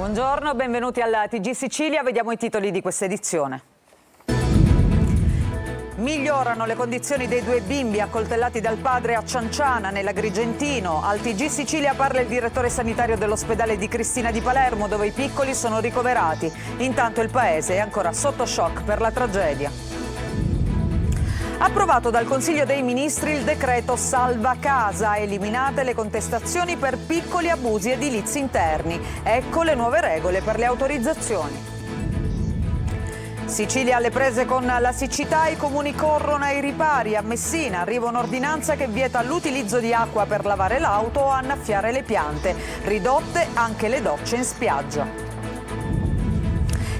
Buongiorno, benvenuti al TG Sicilia. Vediamo i titoli di questa edizione. Migliorano le condizioni dei due bimbi accoltellati dal padre a Cianciana, nell'Agrigentino. Al TG Sicilia parla il direttore sanitario dell'ospedale di Cristina di Palermo, dove i piccoli sono ricoverati. Intanto il paese è ancora sotto shock per la tragedia. Approvato dal Consiglio dei Ministri il decreto Salva Casa, eliminate le contestazioni per piccoli abusi edilizi interni. Ecco le nuove regole per le autorizzazioni. Sicilia alle prese con la siccità, i comuni corrono ai ripari. A Messina arriva un'ordinanza che vieta l'utilizzo di acqua per lavare l'auto o annaffiare le piante. Ridotte anche le docce in spiaggia.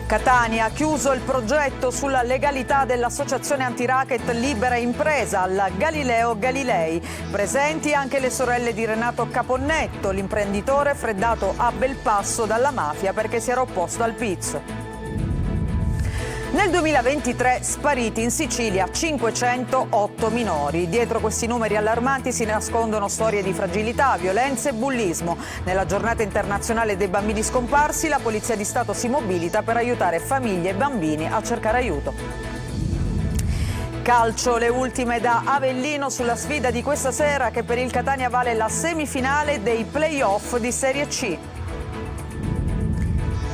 Catania ha chiuso il progetto sulla legalità dell'associazione antiracket Libera Impresa al Galileo Galilei. Presenti anche le sorelle di Renato Caponnetto, l'imprenditore freddato a Belpasso dalla mafia perché si era opposto al pizzo. Nel 2023 spariti in Sicilia 508 minori. Dietro questi numeri allarmanti si nascondono storie di fragilità, violenze e bullismo. Nella giornata internazionale dei bambini scomparsi, la Polizia di Stato si mobilita per aiutare famiglie e bambini a cercare aiuto. Calcio, le ultime da Avellino sulla sfida di questa sera che per il Catania vale la semifinale dei play-off di Serie C.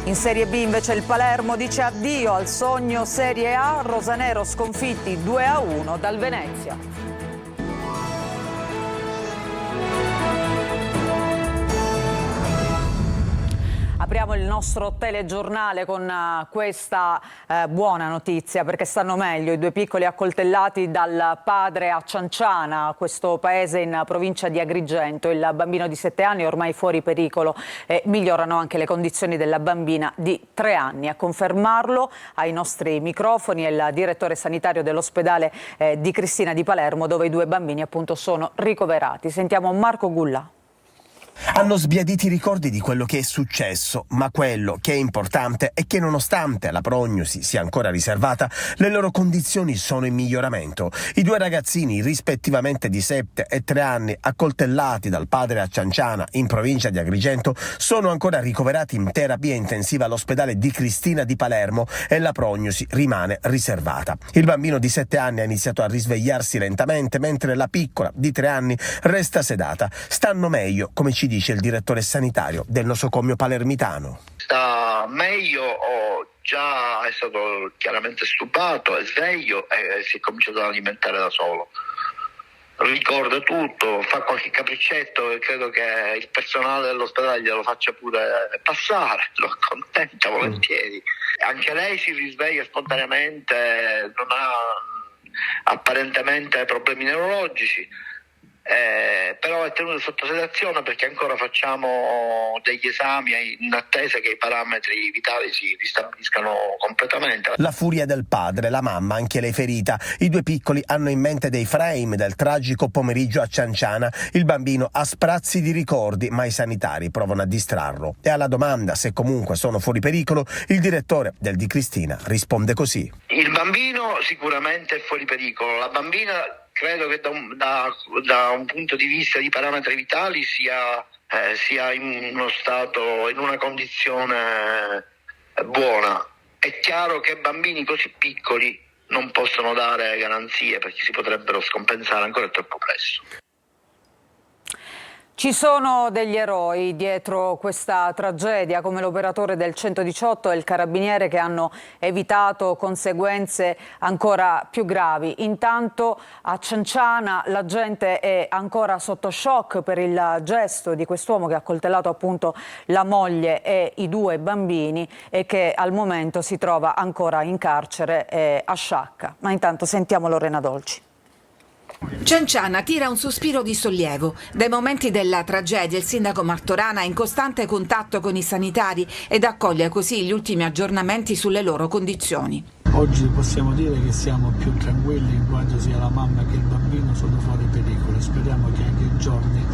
In Serie B invece il Palermo dice addio al sogno Serie A, rosanero sconfitti 2-1 dal Venezia. Apriamo il nostro telegiornale con questa buona notizia, perché stanno meglio i due piccoli accoltellati dal padre a Cianciana, questo paese in provincia di Agrigento. Il bambino di 7 anni è ormai fuori pericolo e migliorano anche le condizioni della bambina di 3 anni. A confermarlo ai nostri microfoni è il direttore sanitario dell'ospedale di Cristina di Palermo, dove i due bambini appunto sono ricoverati. Sentiamo Marco Gulla. Hanno sbiaditi i ricordi di quello che è successo, ma quello che è importante è che nonostante la prognosi sia ancora riservata, le loro condizioni sono in miglioramento. I due ragazzini, rispettivamente di 7 e 3 anni, accoltellati dal padre a Cianciana, in provincia di Agrigento, sono ancora ricoverati in terapia intensiva all'ospedale di Cristina di Palermo e la prognosi rimane riservata. Il bambino di 7 anni ha iniziato a risvegliarsi lentamente, mentre la piccola di 3 anni resta sedata. Stanno meglio, come ci dice il direttore sanitario del nosocomio palermitano. Sta meglio, già è stato chiaramente stubato, è sveglio e si è cominciato ad alimentare da solo. Ricorda tutto, fa qualche capriccetto e credo che il personale dell'ospedale glielo faccia pure passare, lo accontenta volentieri. Anche lei si risveglia spontaneamente, non ha apparentemente problemi neurologici. Però è tenuto sotto sedazione perché ancora facciamo degli esami in attesa che i parametri vitali si ristabiliscano completamente. La furia del padre, la mamma, anche lei ferita. I due piccoli hanno in mente dei frame del tragico pomeriggio a Cianciana. Il bambino ha sprazzi di ricordi, ma i sanitari provano a distrarlo. E alla domanda se comunque sono fuori pericolo, il direttore del Di Cristina risponde così. Il bambino sicuramente è fuori pericolo, la bambina credo che da un punto di vista di parametri vitali sia in uno stato, in una condizione buona. È chiaro che bambini così piccoli non possono dare garanzie perché si potrebbero scompensare ancora troppo presto. Ci sono degli eroi dietro questa tragedia, come l'operatore del 118 e il carabiniere, che hanno evitato conseguenze ancora più gravi. Intanto a Cianciana la gente è ancora sotto shock per il gesto di quest'uomo che ha accoltellato appunto la moglie e i due bambini e che al momento si trova ancora in carcere a Sciacca. Ma intanto sentiamo Lorena Dolci. Cianciana tira un sospiro di sollievo. Dai momenti della tragedia il sindaco Martorana è in costante contatto con i sanitari ed accoglie così gli ultimi aggiornamenti sulle loro condizioni. Oggi possiamo dire che siamo più tranquilli in quanto sia la mamma che il bambino sono fuori pericolo. Speriamo che anche i giorni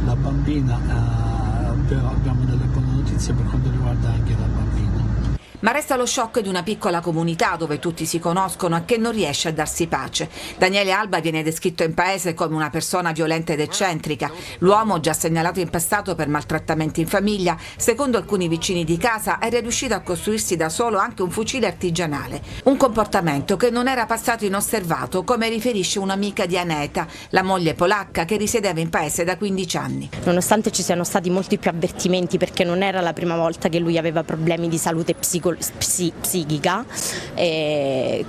la bambina abbiamo delle buone notizie per quanto riguarda anche la bambina. Ma resta lo shock di una piccola comunità dove tutti si conoscono e che non riesce a darsi pace. Daniele Alba viene descritto in paese come una persona violenta ed eccentrica. L'uomo, già segnalato in passato per maltrattamenti in famiglia, secondo alcuni vicini di casa era riuscito a costruirsi da solo anche un fucile artigianale. Un comportamento che non era passato inosservato, come riferisce un'amica di Aneta, la moglie polacca che risiedeva in paese da 15 anni. Nonostante ci siano stati molti più avvertimenti, perché non era la prima volta che lui aveva problemi di salute psichica,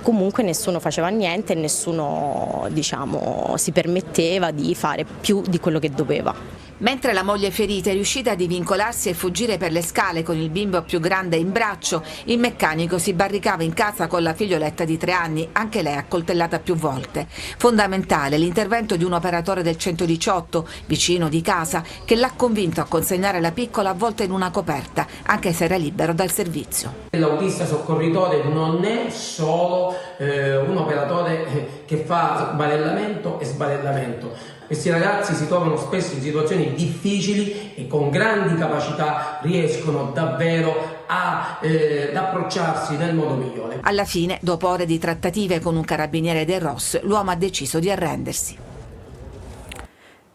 comunque nessuno faceva niente e nessuno, si permetteva di fare più di quello che doveva. Mentre la moglie ferita è riuscita a divincolarsi e fuggire per le scale con il bimbo più grande in braccio, il meccanico si barricava in casa con la figlioletta di 3 anni, anche lei accoltellata più volte. Fondamentale l'intervento di un operatore del 118, vicino di casa, che l'ha convinto a consegnare la piccola avvolta in una coperta, anche se era libero dal servizio. L'autista soccorritore non è solo un operatore che fa sbarellamento e sbarellamento. Questi ragazzi si trovano spesso in situazioni difficili e con grandi capacità riescono davvero ad approcciarsi nel modo migliore. Alla fine, dopo ore di trattative con un carabiniere del ROS, l'uomo ha deciso di arrendersi.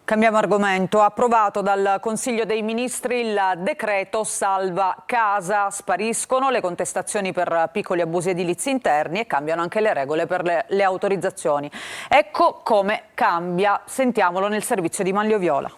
Cambiamo argomento. Approvato dal Consiglio dei Ministri il decreto salva casa. Spariscono le contestazioni per piccoli abusi edilizi interni e cambiano anche le regole per le autorizzazioni. Ecco come cambia. Sentiamolo nel servizio di Manlio Viola.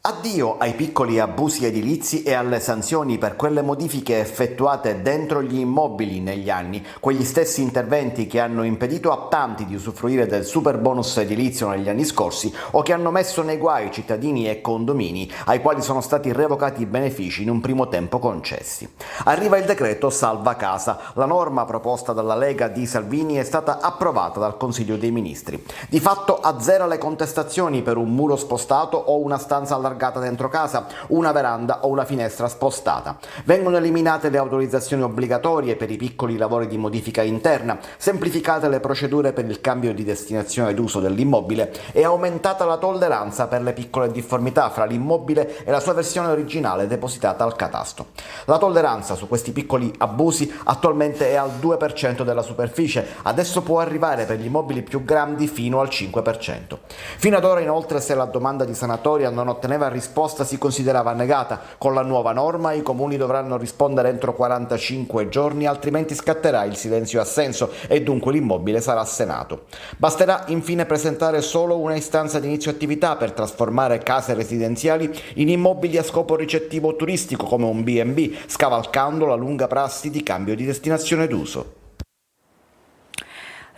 Addio ai piccoli abusi edilizi e alle sanzioni per quelle modifiche effettuate dentro gli immobili negli anni, quegli stessi interventi che hanno impedito a tanti di usufruire del super bonus edilizio negli anni scorsi o che hanno messo nei guai cittadini e condomini ai quali sono stati revocati i benefici in un primo tempo concessi. Arriva il decreto salva casa. La norma proposta dalla Lega di Salvini è stata approvata dal Consiglio dei Ministri. Di fatto azzera le contestazioni per un muro spostato o una stanza allargata dentro casa, una veranda o una finestra spostata. Vengono eliminate le autorizzazioni obbligatorie per i piccoli lavori di modifica interna, semplificate le procedure per il cambio di destinazione d'uso dell'immobile e aumentata la tolleranza per le piccole difformità fra l'immobile e la sua versione originale depositata al catasto. La tolleranza su questi piccoli abusi attualmente è al 2% della superficie, adesso può arrivare per gli immobili più grandi fino al 5%. Fino ad ora inoltre, se la domanda di sanatoria non otteneva risposta si considerava negata. Con la nuova norma i comuni dovranno rispondere entro 45 giorni, altrimenti scatterà il silenzio assenso e dunque l'immobile sarà assenato. Basterà infine presentare solo una istanza di inizio attività per trasformare case residenziali in immobili a scopo ricettivo turistico come un B&B, scavalcando la lunga prassi di cambio di destinazione d'uso.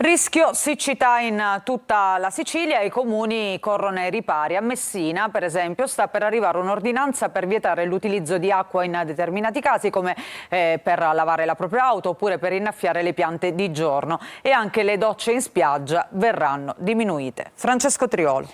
Rischio siccità in tutta la Sicilia, i comuni corrono ai ripari. A Messina, per esempio, sta per arrivare un'ordinanza per vietare l'utilizzo di acqua in determinati casi, come per lavare la propria auto oppure per innaffiare le piante di giorno. E anche le docce in spiaggia verranno diminuite. Francesco Triolo.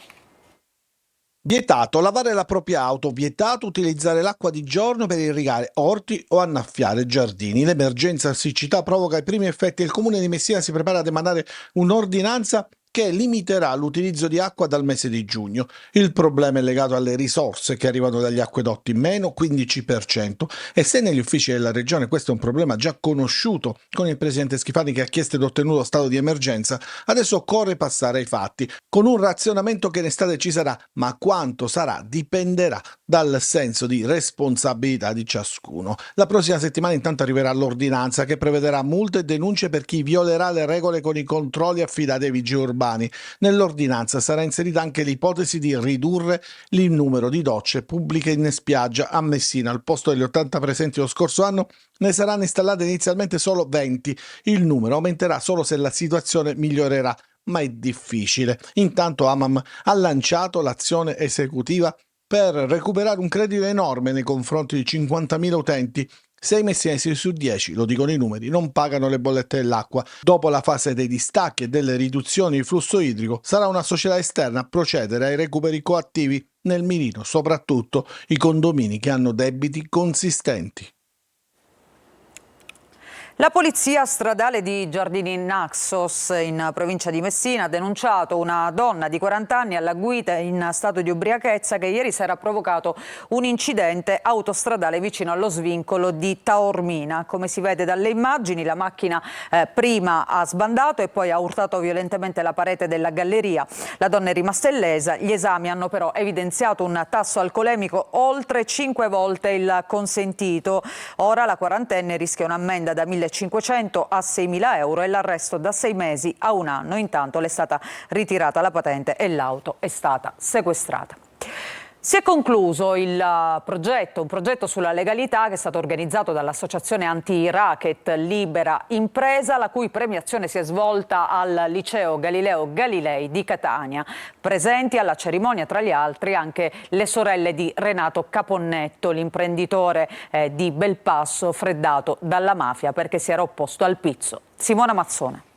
Vietato lavare la propria auto, vietato utilizzare l'acqua di giorno per irrigare orti o annaffiare giardini. L'emergenza siccità provoca i primi effetti e il comune di Messina si prepara ad emanare un'ordinanza che limiterà l'utilizzo di acqua dal mese di giugno. Il problema è legato alle risorse che arrivano dagli acquedotti, meno 15%, e se negli uffici della regione questo è un problema già conosciuto con il presidente Schifani che ha chiesto ed ottenuto stato di emergenza, adesso occorre passare ai fatti, con un razionamento che in estate ci sarà, ma quanto sarà dipenderà dal senso di responsabilità di ciascuno. La prossima settimana intanto arriverà l'ordinanza che prevederà multe e denunce per chi violerà le regole con i controlli affidati ai vigili urbani. Nell'ordinanza sarà inserita anche l'ipotesi di ridurre il numero di docce pubbliche in spiaggia. A Messina, al posto degli 80 presenti lo scorso anno, ne saranno installate inizialmente solo 20. Il numero aumenterà solo se la situazione migliorerà, ma è difficile. Intanto Amam ha lanciato l'azione esecutiva per recuperare un credito enorme nei confronti di 50.000 utenti. 6 messinesi su 10, lo dicono i numeri, non pagano le bollette dell'acqua. Dopo la fase dei distacchi e delle riduzioni di flusso idrico, sarà una società esterna a procedere ai recuperi coattivi, nel mirino soprattutto i condomini che hanno debiti consistenti. La polizia stradale di Giardini Naxos in provincia di Messina ha denunciato una donna di 40 anni alla guida in stato di ubriachezza che ieri sera ha provocato un incidente autostradale vicino allo svincolo di Taormina. Come si vede dalle immagini, la macchina prima ha sbandato e poi ha urtato violentemente la parete della galleria. La donna è rimasta illesa. Gli esami hanno però evidenziato un tasso alcolemico oltre 5 volte il consentito. Ora la quarantenne rischia un'ammenda da 1.500 a 6.000 euro e l'arresto da 6 mesi a 1 anno. Intanto le è stata ritirata la patente e l'auto è stata sequestrata. Si è concluso un progetto sulla legalità che è stato organizzato dall'associazione anti-racket Libera Impresa, la cui premiazione si è svolta al liceo Galileo Galilei di Catania. Presenti alla cerimonia, tra gli altri, anche le sorelle di Renato Caponnetto, l'imprenditore di Belpasso freddato dalla mafia perché si era opposto al pizzo. Simona Mazzone.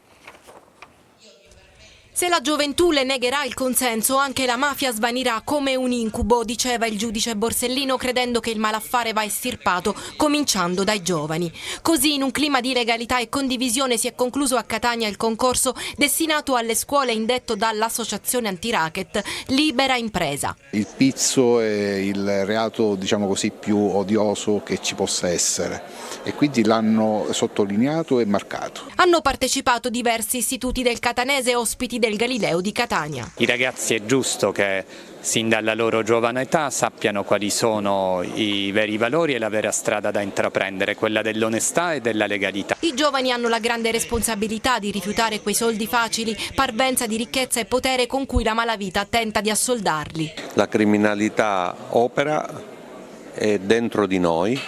Se la gioventù le negherà il consenso, anche la mafia svanirà come un incubo, diceva il giudice Borsellino, credendo che il malaffare va estirpato, cominciando dai giovani. Così, in un clima di legalità e condivisione, si è concluso a Catania il concorso destinato alle scuole indetto dall'associazione anti-racket Libera Impresa. Il pizzo è il reato, diciamo così, più odioso che ci possa essere e quindi l'hanno sottolineato e marcato. Hanno partecipato diversi istituti del catanese, ospiti del Galileo di Catania. I ragazzi è giusto che sin dalla loro giovane età sappiano quali sono i veri valori e la vera strada da intraprendere, quella dell'onestà e della legalità. I giovani hanno la grande responsabilità di rifiutare quei soldi facili, parvenza di ricchezza e potere con cui la malavita tenta di assoldarli. La criminalità opera, è dentro di noi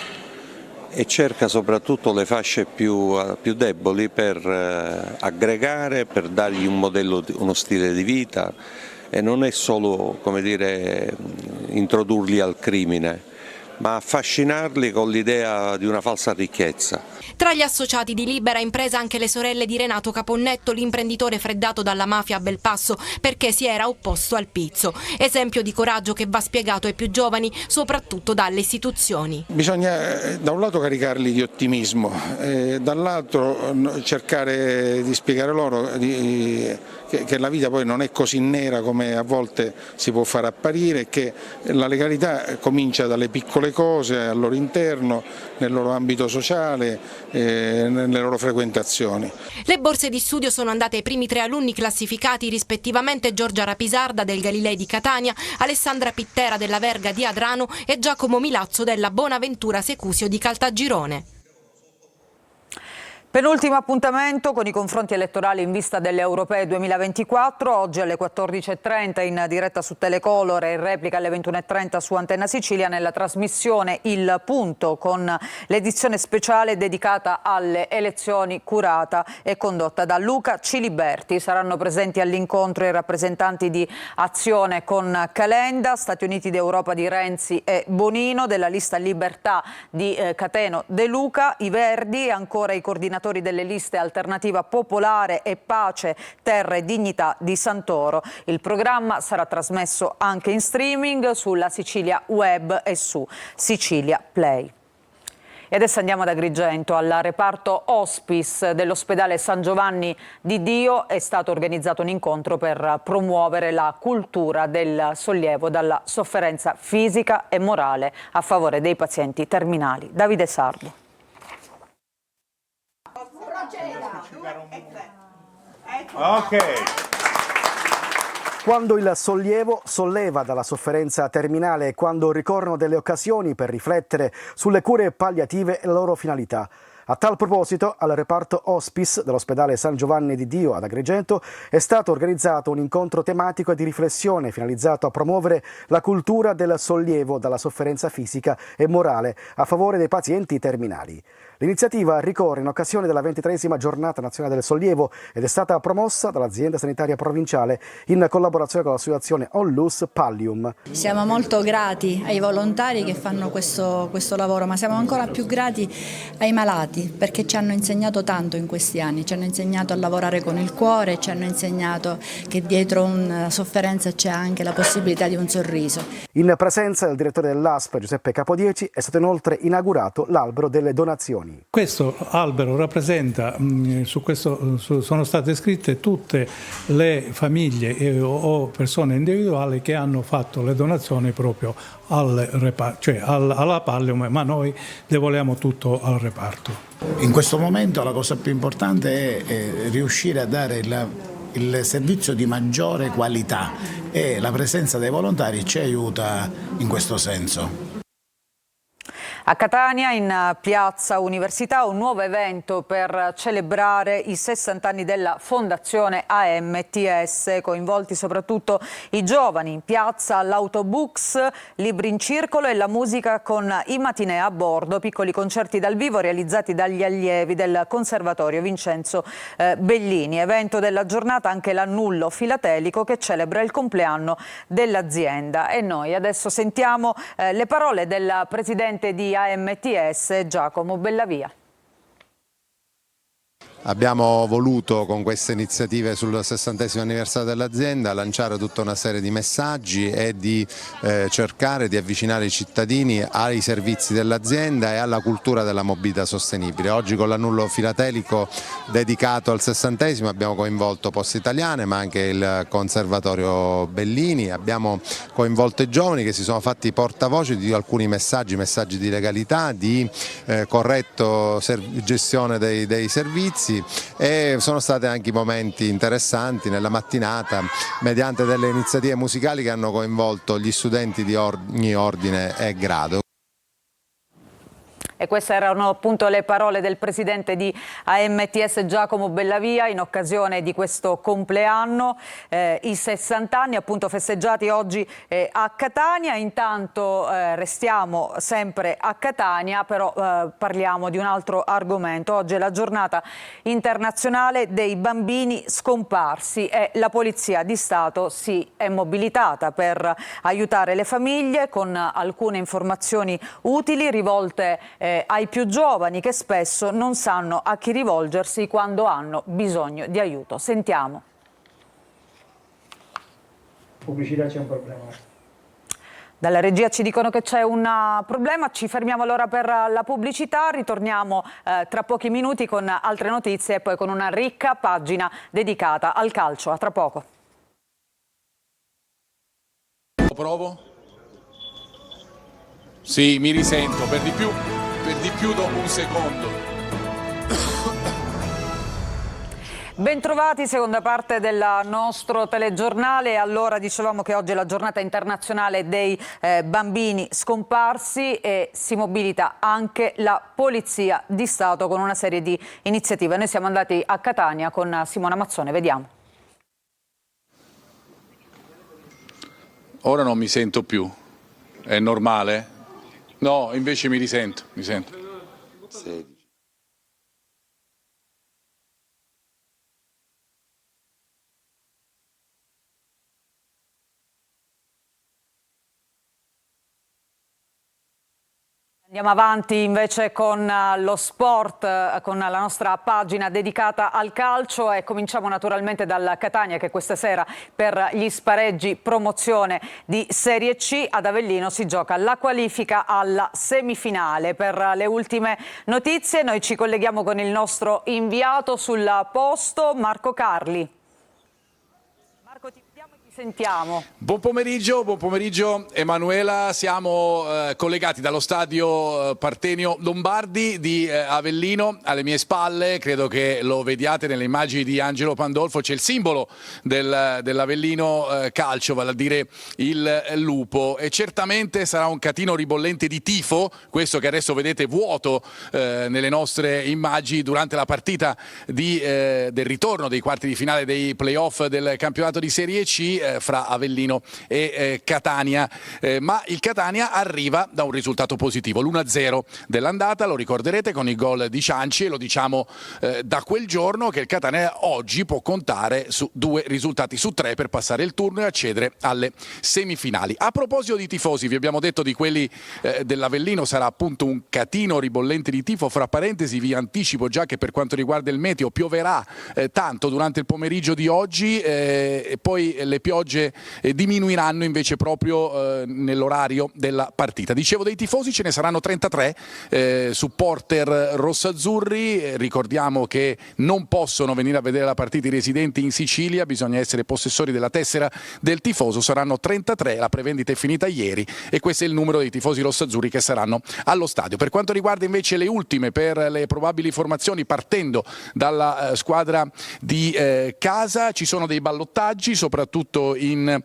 e cerca soprattutto le fasce più deboli per aggregare, per dargli un modello, uno stile di vita e non è solo, come dire, introdurli al crimine, ma affascinarli con l'idea di una falsa ricchezza. Tra gli associati di Libera Impresa anche le sorelle di Renato Caponnetto, l'imprenditore freddato dalla mafia a Belpasso perché si era opposto al pizzo. Esempio di coraggio che va spiegato ai più giovani, soprattutto dalle istituzioni. Bisogna da un lato caricarli di ottimismo, dall'altro cercare di spiegare loro che la vita poi non è così nera come a volte si può far apparire, che la legalità comincia dalle piccole cose al loro interno, nel loro ambito sociale, nelle loro frequentazioni. Le borse di studio sono andate ai primi 3 alunni classificati, rispettivamente Giorgia Rapisarda del Galilei di Catania, Alessandra Pittera della Verga di Adrano e Giacomo Milazzo della Bonaventura Secusio di Caltagirone. Penultimo appuntamento con i confronti elettorali in vista delle Europee 2024, oggi alle 14.30 in diretta su Telecolor e in replica alle 21.30 su Antenna Sicilia nella trasmissione Il Punto, con l'edizione speciale dedicata alle elezioni curata e condotta da Luca Ciliberti. Saranno presenti all'incontro i rappresentanti di Azione con Calenda, Stati Uniti d'Europa di Renzi e Bonino, della lista Libertà di Cateno De Luca, i Verdi e ancora i coordinatori delle liste Alternativa Popolare e Pace, Terra e Dignità di Santoro. Il programma sarà trasmesso anche in streaming sulla Sicilia Web e su Sicilia Play. E adesso andiamo ad Agrigento. Al reparto Hospice dell'ospedale San Giovanni di Dio è stato organizzato un incontro per promuovere la cultura del sollievo dalla sofferenza fisica e morale a favore dei pazienti terminali. Davide Sardo. Ok. Quando il sollievo solleva dalla sofferenza terminale e quando ricorrono delle occasioni per riflettere sulle cure palliative e la loro finalità. A tal proposito, al reparto Hospice dell'ospedale San Giovanni di Dio ad Agrigento è stato organizzato un incontro tematico e di riflessione finalizzato a promuovere la cultura del sollievo dalla sofferenza fisica e morale a favore dei pazienti terminali. L'iniziativa ricorre in occasione della 23esima giornata nazionale del sollievo ed è stata promossa dall'azienda sanitaria provinciale in collaborazione con l'associazione Onlus Pallium. Siamo molto grati ai volontari che fanno questo lavoro, ma siamo ancora più grati ai malati grati perché ci hanno insegnato tanto in questi anni, ci hanno insegnato a lavorare con il cuore, ci hanno insegnato che dietro una sofferenza c'è anche la possibilità di un sorriso. In presenza del direttore dell'ASP Giuseppe Capodieci è stato inoltre inaugurato l'albero delle donazioni. Questo albero rappresenta, sono state scritte tutte le famiglie o persone individuali che hanno fatto le donazioni proprio alla Pallium, ma noi devolviamo tutto al reparto. In questo momento la cosa più importante è riuscire a dare il servizio di maggiore qualità e la presenza dei volontari ci aiuta in questo senso. A Catania, in Piazza Università, un nuovo evento per celebrare i 60 anni della Fondazione AMTS, coinvolti soprattutto i giovani. In piazza l'autobus, libri in circolo e la musica con i matinè a bordo, piccoli concerti dal vivo realizzati dagli allievi del Conservatorio Vincenzo Bellini. Evento della giornata anche l'annullo filatelico che celebra il compleanno dell'azienda. E noi adesso sentiamo le parole del presidente di AMTS, Giacomo Bellavia. Abbiamo voluto con queste iniziative sul 60° anniversario dell'azienda lanciare tutta una serie di messaggi e di cercare di avvicinare i cittadini ai servizi dell'azienda e alla cultura della mobilità sostenibile. Oggi con l'annullo filatelico dedicato al 60° abbiamo coinvolto Poste Italiane ma anche il Conservatorio Bellini, abbiamo coinvolto i giovani che si sono fatti portavoce di alcuni messaggi di legalità, di corretto gestione dei servizi. E sono stati anche momenti interessanti nella mattinata mediante delle iniziative musicali che hanno coinvolto gli studenti di ogni ordine e grado. E queste erano appunto le parole del presidente di AMTS Giacomo Bellavia in occasione di questo compleanno, i 60 anni appunto festeggiati oggi a Catania. Intanto restiamo sempre a Catania, però parliamo di un altro argomento. Oggi è la giornata internazionale dei bambini scomparsi e la Polizia di Stato si è mobilitata per aiutare le famiglie con alcune informazioni utili rivolte ai più giovani che spesso non sanno a chi rivolgersi quando hanno bisogno di aiuto. Sentiamo. Pubblicità, c'è un problema. Dalla regia ci dicono che c'è un problema, ci fermiamo allora per la pubblicità, ritorniamo tra pochi minuti con altre notizie e poi con una ricca pagina dedicata al calcio. A tra poco. Provo? Sì, mi risento, per di più dopo un secondo. Bentrovati, seconda parte del nostro telegiornale. Allora dicevamo che oggi è la giornata internazionale dei bambini scomparsi e si mobilita anche la Polizia di Stato con una serie di iniziative. Noi siamo andati a Catania con Simona Mazzone, vediamo. Ora non mi sento più, è normale? No, invece mi sento. Sì. Andiamo avanti invece con lo sport, con la nostra pagina dedicata al calcio e cominciamo naturalmente dal Catania che questa sera per gli spareggi promozione di Serie C ad Avellino si gioca la qualifica alla semifinale. Per le ultime notizie noi ci colleghiamo con il nostro inviato sul posto, Marco Carli. Marco, ti vediamo e ti sentiamo. Buon pomeriggio Emanuela, siamo collegati dallo stadio Partenio Lombardi di Avellino, alle mie spalle, credo che lo vediate nelle immagini di Angelo Pandolfo, c'è il simbolo dell'Avellino calcio, vale a dire il lupo, e certamente sarà un catino ribollente di tifo, questo che adesso vedete vuoto nelle nostre immagini durante la partita del ritorno dei quarti di finale dei playoff del campionato di Serie C. fra Avellino e Catania, ma il Catania arriva da un risultato positivo, l'1-0 dell'andata, lo ricorderete, con il gol di Cianci, e lo diciamo da quel giorno che il Catania oggi può contare su 2 risultati su 3 per passare il turno e accedere alle semifinali. A proposito di tifosi, vi abbiamo detto di quelli dell'Avellino sarà appunto un catino ribollente di tifo. Fra parentesi vi anticipo già che per quanto riguarda il meteo pioverà tanto durante il pomeriggio di oggi e poi le piogge diminuiranno invece proprio nell'orario della partita. Dicevo dei tifosi, ce ne saranno 33 supporter rossazzurri. Ricordiamo che non possono venire a vedere la partita i residenti in Sicilia, bisogna essere possessori della tessera del tifoso. Saranno 33, la prevendita è finita ieri e questo è il numero dei tifosi rossazzurri che saranno allo stadio. Per quanto riguarda invece le ultime per le probabili formazioni, partendo dalla squadra di casa, ci sono dei ballottaggi soprattutto in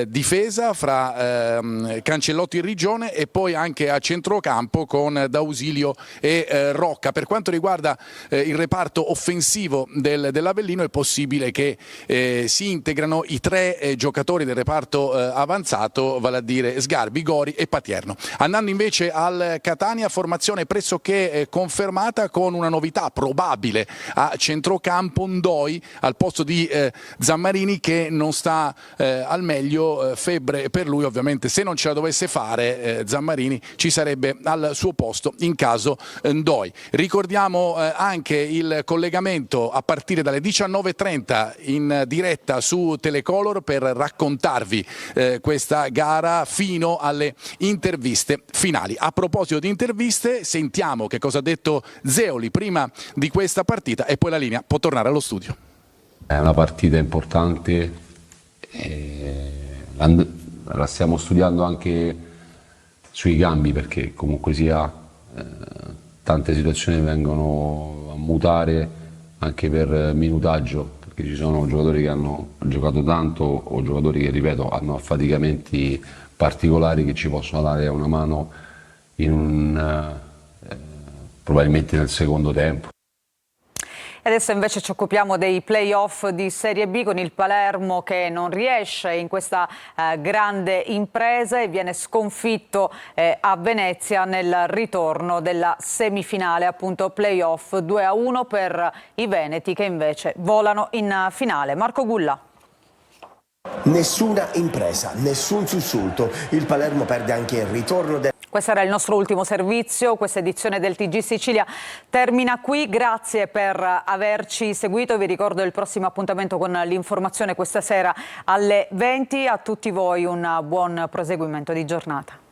difesa fra Cancellotti in Rigione e poi anche a centrocampo con D'Ausilio e Rocca. Per quanto riguarda il reparto offensivo dell'Avellino, è possibile che si integrano i 3 giocatori del reparto avanzato, vale a dire Sgarbi, Gori e Patierno. Andando invece al Catania, formazione pressoché confermata con una novità probabile a centrocampo: Ndoi al posto di Zammarini, che non sta al meglio, febbre per lui ovviamente. Se non ce la dovesse fare Zammarini, ci sarebbe al suo posto in caso Ndoi. Ricordiamo anche il collegamento a partire dalle 19:30 in diretta su Telecolor per raccontarvi questa gara fino alle interviste finali. A proposito di interviste, sentiamo che cosa ha detto Zeoli prima di questa partita e poi la linea può tornare allo studio. È una partita importante, la stiamo studiando anche sui cambi, perché comunque sia tante situazioni vengono a mutare anche per minutaggio, perché ci sono giocatori che hanno giocato tanto o giocatori che, ripeto, hanno affaticamenti particolari che ci possono dare una mano probabilmente nel secondo tempo. Adesso invece ci occupiamo dei play-off di Serie B, con il Palermo che non riesce in questa grande impresa e viene sconfitto a Venezia nel ritorno della semifinale, appunto play-off 2-1 per i veneti, che invece volano in finale. Marco Gulla. Nessuna impresa, nessun sussulto. Il Palermo perde anche il ritorno del... Questo era il nostro ultimo servizio, questa edizione del TG Sicilia termina qui, grazie per averci seguito, vi ricordo il prossimo appuntamento con l'informazione questa sera alle 20, a tutti voi un buon proseguimento di giornata.